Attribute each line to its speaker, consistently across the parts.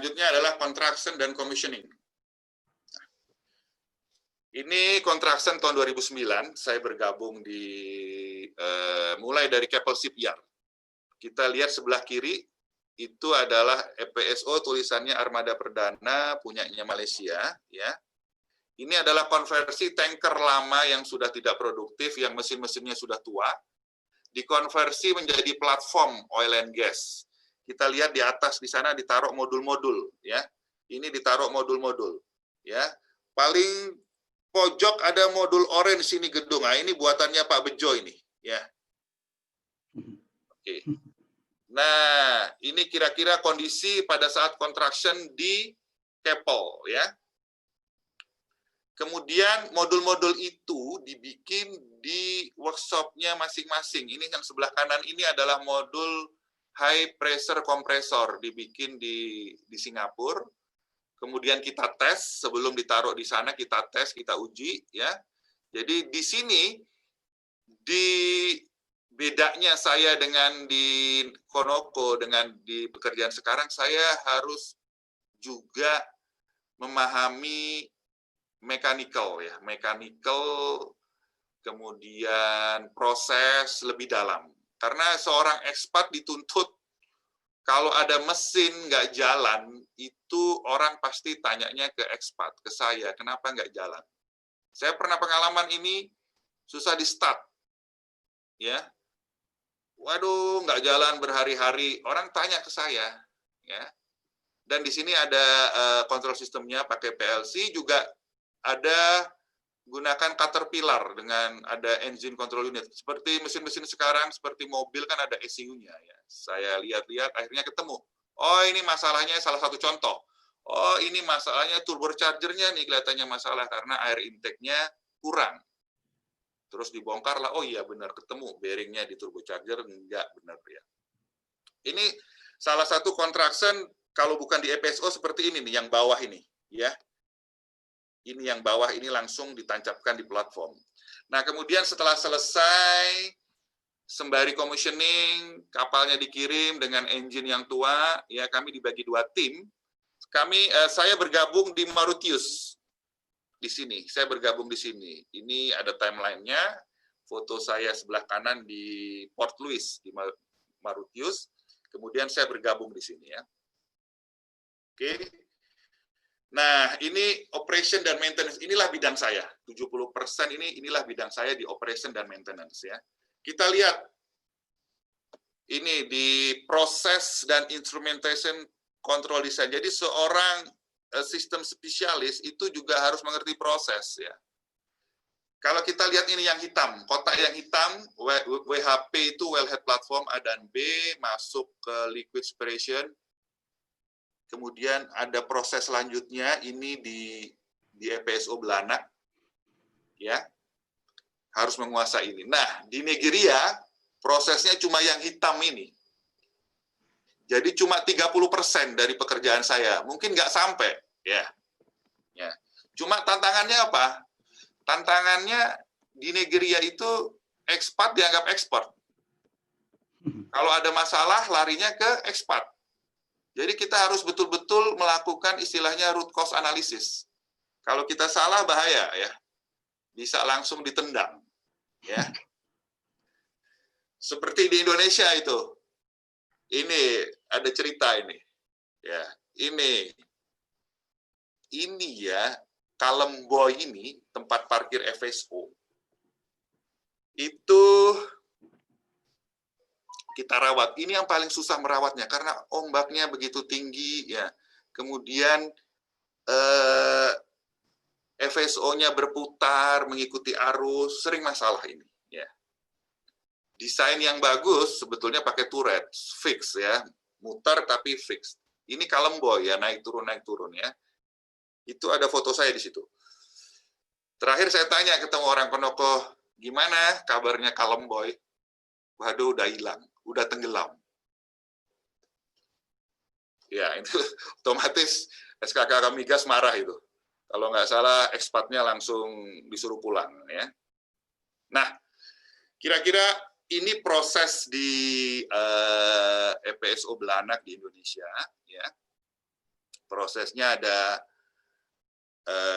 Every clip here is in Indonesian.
Speaker 1: Selanjutnya adalah construction dan commissioning. Ini construction tahun 2009, saya bergabung mulai dari Keppel Shipyard. Kita lihat sebelah kiri, itu adalah EPSO, tulisannya Armada Perdana, punyanya Malaysia. Ya. Ini adalah konversi tanker lama yang sudah tidak produktif, yang mesin-mesinnya sudah tua, dikonversi menjadi platform oil and gas. Kita lihat di atas di sana ditaruh modul-modul, ya. Ini ditaruh modul-modul, ya. Paling pojok ada modul orange sini gedung. Nah, ini buatannya Pak Bejo ini, ya. Oke. Nah, ini kira-kira kondisi pada saat construction di Keppel, ya. Kemudian modul-modul itu dibikin di workshop-nya masing-masing. Ini yang sebelah kanan ini adalah modul high pressure compressor, dibikin di Singapura. Kemudian kita tes, sebelum ditaruh di sana kita tes, kita uji, ya. Jadi di sini, di bedanya saya dengan di Konoko, dengan di pekerjaan sekarang, saya harus juga memahami mechanical, ya, mechanical, kemudian proses lebih dalam. Karena seorang ekspat dituntut kalau ada mesin nggak jalan, itu orang pasti tanyanya ke ekspat, ke saya, kenapa nggak jalan? Saya pernah pengalaman ini, susah di start. Ya. Waduh, nggak jalan berhari-hari, orang tanya ke saya. Ya. Dan di sini ada kontrol sistemnya pakai PLC, juga ada gunakan Caterpillar dengan ada engine control unit. Seperti mesin-mesin sekarang, seperti mobil kan ada ECU-nya. Ya. Saya lihat-lihat, akhirnya ketemu. Oh, ini masalahnya salah satu contoh. Oh, ini masalahnya turbocharger-nya nih kelihatannya masalah karena air intake-nya kurang. Terus dibongkar lah, oh iya benar ketemu bearing-nya di turbocharger, enggak benar ya. Ini salah satu construction, kalau bukan di EPSO seperti ini nih, yang bawah ini. Ya. Ini yang bawah ini langsung ditancapkan di platform. Nah, kemudian setelah selesai, sembari commissioning, kapalnya dikirim dengan engine yang tua, ya kami dibagi dua tim. Saya bergabung di Mauritius. Di sini, saya bergabung di sini. Ini ada timeline-nya, foto saya sebelah kanan di Port Louis, di Mauritius. Kemudian saya bergabung di sini ya. Oke. Nah, ini operation dan maintenance, inilah bidang saya. 70% inilah bidang saya di operation dan maintenance ya. Kita lihat ini di proses dan instrumentation control design. Jadi seorang sistem spesialis itu juga harus mengerti proses ya. Kalau kita lihat ini yang hitam, kotak yang hitam, WHP itu wellhead platform A dan B, masuk ke liquid separation. Kemudian ada proses selanjutnya, ini di EPSO Belanak, ya, harus menguasai ini. Nah, di Nigeria, prosesnya cuma yang hitam ini. Jadi cuma 30% dari pekerjaan saya, mungkin nggak sampai, ya. Ya. Cuma tantangannya apa? Tantangannya di Nigeria itu ekspat dianggap ekspor. Kalau ada masalah, larinya ke ekspat. Jadi kita harus betul-betul melakukan istilahnya root cause analysis. Kalau kita salah bahaya ya, bisa langsung ditendang. Ya, seperti di Indonesia itu. Ini ada cerita ini. Ya, ini ya Kalemboy ini tempat parkir FSO. Itu kita rawat. Ini yang paling susah merawatnya karena ombaknya begitu tinggi ya. Kemudian FSO-nya berputar mengikuti arus, sering masalah ini ya. Desain yang bagus sebetulnya pakai turret fix ya, muter tapi fix. Ini Kalemboy ya, naik turun ya. Itu ada foto saya di situ. Terakhir saya tanya ketemu orang Konoko, gimana kabarnya Kalemboy? Waduh, udah hilang, udah tenggelam. Ya, itu otomatis SKK Migas marah itu. Kalau nggak salah, ekspatnya langsung disuruh pulang. Ya. Nah, kira-kira ini proses di EPSO Belanak di Indonesia. Ya. Prosesnya ada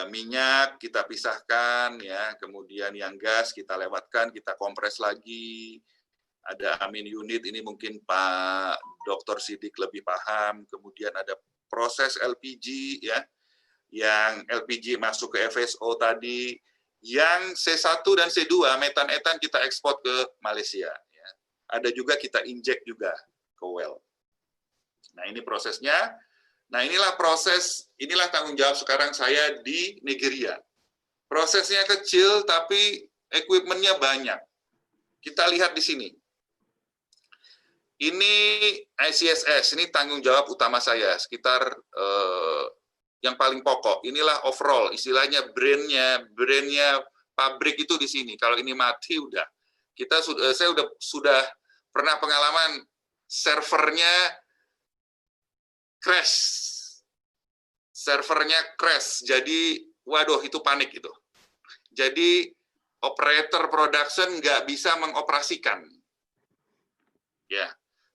Speaker 1: minyak kita pisahkan ya, kemudian yang gas kita lewatkan, kita kompres lagi. Ada amin unit, ini mungkin Pak Dr. Sidik lebih paham. Kemudian ada proses LPG ya, yang LPG masuk ke FSO tadi, yang C1 dan C2 metan etan kita ekspor ke Malaysia ya. Ada juga kita injek juga ke well. Nah, ini prosesnya. Nah, inilah proses, inilah tanggung jawab sekarang saya di Nigeria. Prosesnya kecil, tapi equipment-nya banyak. Kita lihat di sini. Ini ICSS, ini tanggung jawab utama saya, sekitar yang paling pokok. Inilah overall, istilahnya brand-nya pabrik itu di sini. Kalau ini mati, udah. Saya sudah pernah pengalaman servernya crash, jadi waduh itu panik itu. Jadi operator production nggak bisa mengoperasikan, ya.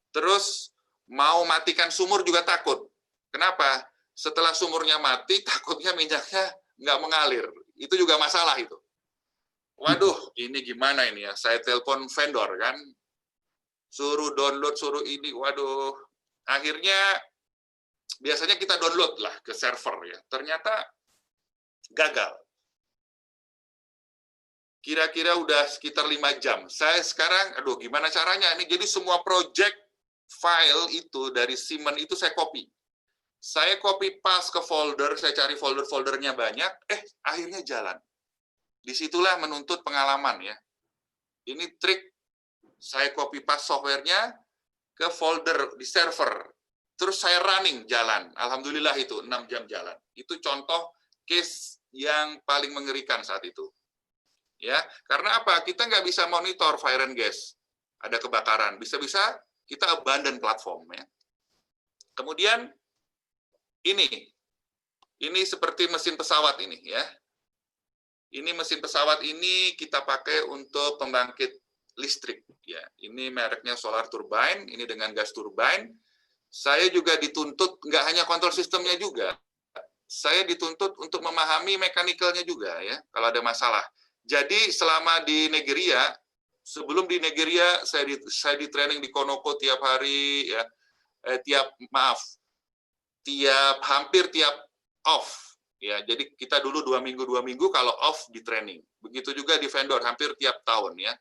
Speaker 1: Terus mau matikan sumur juga takut. Kenapa? Setelah sumurnya mati, takutnya minyaknya nggak mengalir. Itu juga masalah itu. Waduh, ini gimana ini ya? Saya telepon vendor kan, suruh download, suruh ini, waduh. Akhirnya biasanya kita download lah ke server ya, ternyata gagal. Kira-kira udah sekitar 5 jam. Saya sekarang, aduh gimana caranya? Ini jadi semua project file itu dari Siemens itu saya copy. Saya copy paste ke folder, saya cari folder-foldernya banyak, akhirnya jalan. Disitulah menuntut pengalaman ya. Ini trik, saya copy paste softwarenya ke folder di server. Terus saya running jalan, alhamdulillah itu 6 jam jalan. Itu contoh case yang paling mengerikan saat itu. Ya, karena apa? Kita nggak bisa monitor fire and gas, ada kebakaran, bisa-bisa kita abandon platform ya. Kemudian ini seperti mesin pesawat ini ya. Ini mesin pesawat ini kita pakai untuk pembangkit listrik ya. Ini mereknya solar turbine, ini dengan gas turbine. Saya juga dituntut, nggak hanya kontrol sistemnya juga, saya dituntut untuk memahami mekanikalnya juga ya, kalau ada masalah. Jadi selama di Nigeria, sebelum di Nigeria, saya di training di Konoko tiap hari, ya, hampir tiap off. Ya, jadi kita dulu 2 minggu, kalau off di training. Begitu juga di vendor, hampir tiap tahun ya.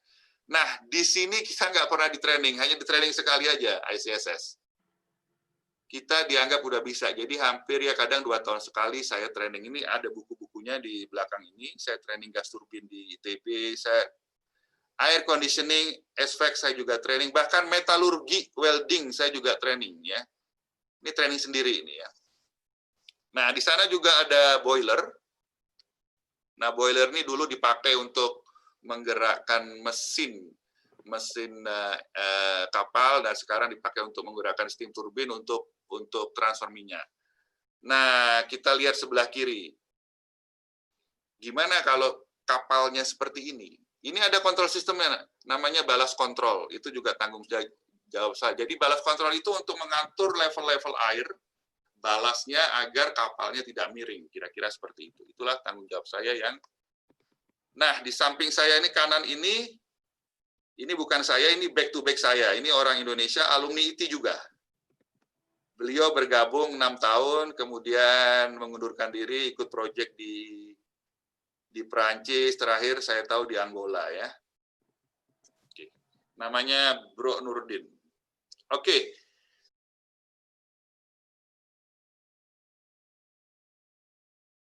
Speaker 1: Nah, di sini kita nggak pernah di training, hanya di training sekali aja, ICSS. Kita dianggap udah bisa, jadi hampir ya kadang 2 tahun sekali saya training. Ini ada buku-bukunya di belakang ini, saya training gas turbin di ITB, saya air conditioning, HVAC saya juga training, bahkan metalurgi, welding saya juga training ya. Ini training sendiri ini ya. Nah, di sana juga ada boiler. Nah, boiler ini dulu dipakai untuk menggerakkan mesin kapal, dan sekarang dipakai untuk menggerakkan steam turbin untuk transfer minyak. Nah, kita lihat sebelah kiri. Gimana kalau kapalnya seperti ini? Ini ada kontrol sistemnya, namanya balas kontrol. Itu juga tanggung jawab saya. Jadi balas kontrol itu untuk mengatur level-level air, balasnya agar kapalnya tidak miring. Kira-kira seperti itu. Itulah tanggung jawab saya yang... Nah, di samping saya ini, kanan ini bukan saya, ini back to back saya. Ini orang Indonesia, alumni IT juga. Beliau bergabung 6 tahun, kemudian mengundurkan diri, ikut proyek di Perancis, terakhir saya tahu di Angola ya. Oke. Namanya Bro Nurdin. Oke,